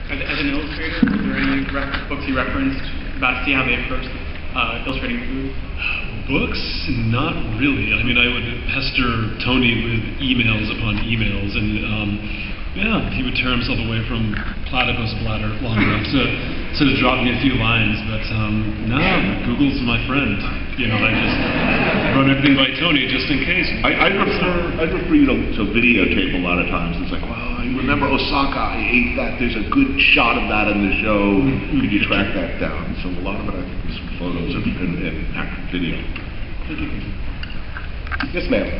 As an illustrator, were there any books you referenced about to see how they approach illustrating food? Books? Not really. I mean, I would pester Tony with emails upon emails, and yeah, he would tear himself away from platypus bladder long enough to drop me a few lines. But no, Google's my friend. You know, I just run everything by Tony just in case. I prefer you to videotape a lot of times. It's like, well, I remember Osaka. I ate that. There's a good shot of that in the show. Could you track that down? So a lot of it, I think, is photos and video. Yes, ma'am.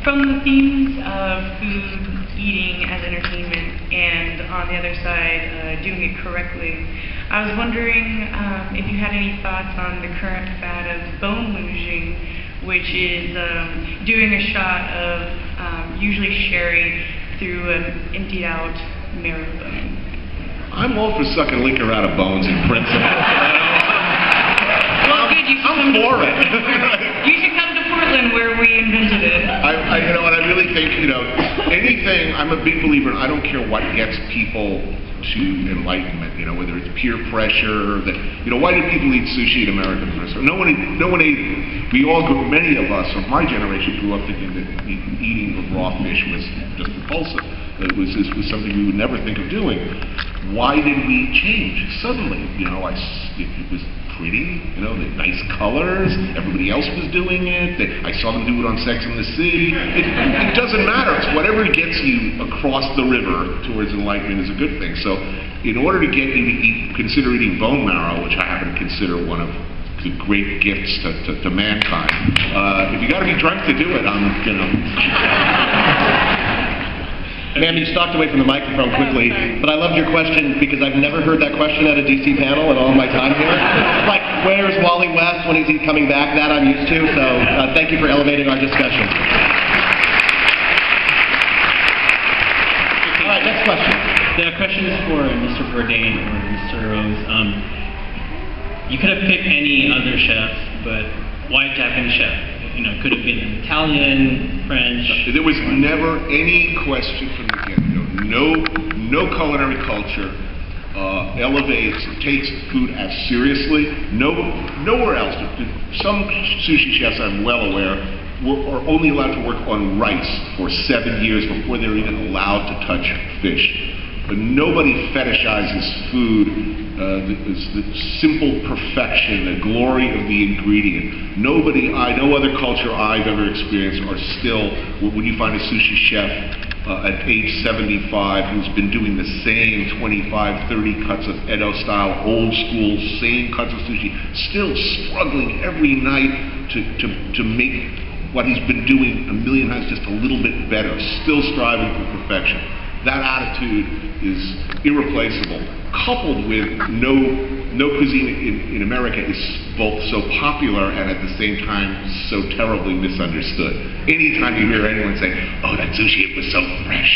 From the themes of food, eating as entertainment, and on the other side, doing it correctly, I was wondering if you had any thoughts on the current fad of bone lunging, which is doing a shot of usually sherry through an emptied out marrow bone. I'm all for sucking liquor out of bones in principle. Well, good. I'm for it. You should come to Portland where we invented it. You know, and I really think, you know, anything, I'm a big believer in, I don't care what gets people to enlightenment, you know, whether it's peer pressure, that, you know, why do people eat sushi in America first? No one ate, we all grew, many of us of my generation grew up thinking that eating of raw fish was just repulsive. It was something we would never think of doing. Why did we change suddenly? You know, it was pretty, you know, the nice colors, everybody else was doing it, I saw them do it on Sex and the City. It doesn't matter, it's whatever gets you across the river towards enlightenment is a good thing. So in order to get you to consider eating bone marrow, which I happen to consider one of the great gifts to mankind, if you gotta be drunk to do it, you know. Ma'am, you stalked away from the microphone quickly, but I loved your question because I've never heard that question at a DC panel in all my time here. Like, where's Wally West when he's coming back? That I'm used to, so thank you for elevating our discussion. All right, next question. The question is for Mr. Bourdain or Mr. Rose. You could have picked any other chef, but why Japanese chef? You know, could have been an Italian, French. There was never any question from the get-go. No culinary culture takes food as seriously. Nowhere else. Some sushi chefs, I'm well aware, are only allowed to work on rice for 7 years before they're even allowed to touch fish. But nobody fetishizes food. The simple perfection, the glory of the ingredient. No other culture I've ever experienced are still, when you find a sushi chef at age 75 who's been doing the same 25, 30 cuts of Edo style, old school, same cuts of sushi, still struggling every night to make what he's been doing a million times just a little bit better, still striving for perfection. That attitude is irreplaceable, coupled with no cuisine in America is both so popular and at the same time so terribly misunderstood. Anytime you hear anyone say, oh, that sushi, it was so fresh.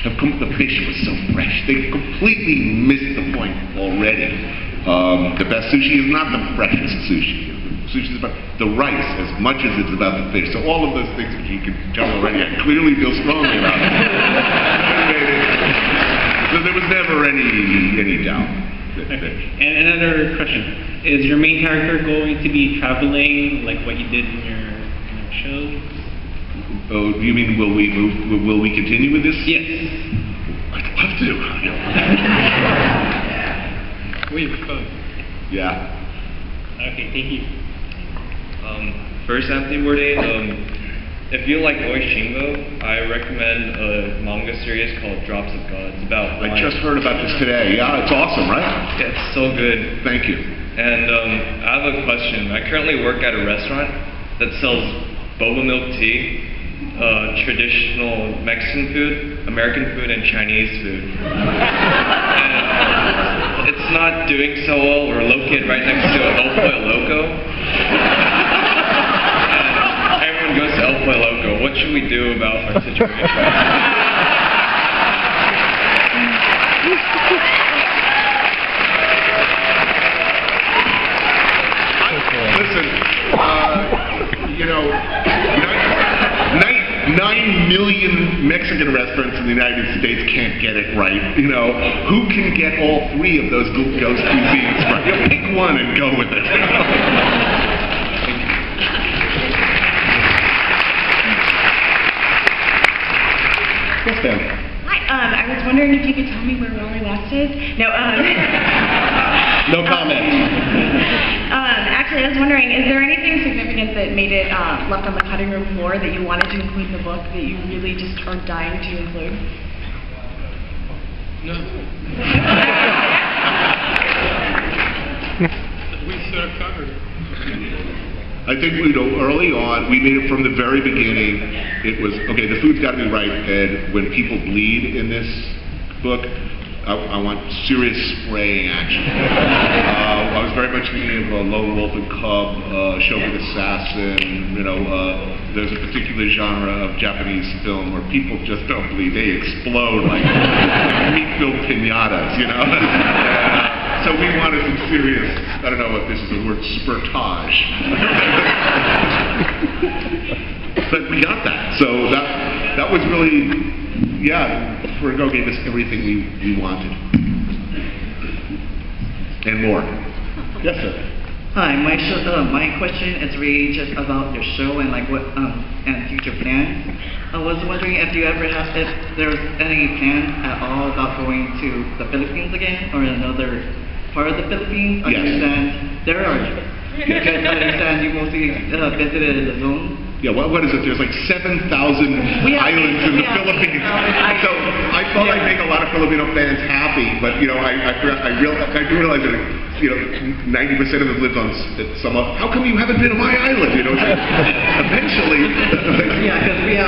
The fish was so fresh. They completely missed the point already. The best sushi is not the freshest sushi. Sushi is about the rice as much as it's about the fish. So all of those things that you can tell already, I clearly feel strongly about it. So there was never any doubt. And another question. Is your main character going to be traveling like what you did in your show? Oh, do you mean will we continue with this? Yes. I'd love to. We propose. Yeah. Okay, thank you. First, Anthony Bourdain, if you like Voice Shingo, I recommend a manga series called Drops of God. It's about I just heard about this today. Yeah, it's awesome, right? Yeah, it's so good. Thank you. And I have a question. I currently work at a restaurant that sells boba milk tea, traditional Mexican food, American food, and Chinese food. And it's not doing so well. We're located right next to El Pollo Loco. Goes to El Pollo Loco. What should we do about our situation? Listen, you know, 9 million Mexican restaurants in the United States can't get it right. You know, who can get all three of those ghost cuisines right? You know, pick one and go with it. Yes, ma'am. Hi, I was wondering if you could tell me where Wally West is. No, No comment. Actually, I was wondering, is there anything significant that made it left on the cutting room floor that you wanted to include in the book that you really just are dying to include? No. We sort of covered it. I think early on, we made it from the very beginning. It was, okay, the food's got to be right, and when people bleed in this book, I want serious spraying action. I was very much thinking of Lone Wolf and Cub, Shogun Assassin. You know, there's a particular genre of Japanese film where people just don't bleed; they explode like meat-filled pinatas. You know. So we wanted some serious, I don't know if this is a word, spurtage. But we got that. So that was really, yeah, Vertigo gave us everything we wanted. And more. Yes, sir. Hi, my question is really just about your show and like what and future plans. I was wondering if you ever have, if there's any plans at all about going to the Philippines again or another part of the Philippines. I Yes. understand there are. Because I understand you mostly visited the zone. Yeah, what is it? There's like 7,000 islands in the Philippines. So I thought I'd make a lot of Filipino fans happy, but you know, I do realize that, you know, 90% of them live on some. How come you haven't been to my island? You know, it's like, eventually. Yeah, because we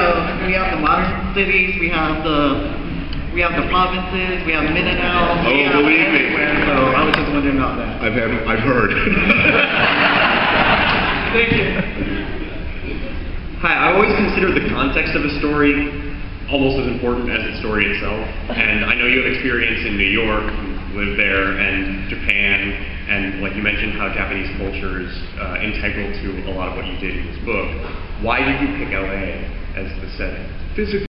have the modern cities, we have the provinces, we have Mindanao. Oh, believe me. So I was just wondering about that. I've heard. Thank you. Hi, I always consider the context of a story almost as important as the story itself. And I know you have experience in New York, lived there, and Japan, and like you mentioned how Japanese culture is integral to a lot of what you did in this book. Why did you pick LA as the setting?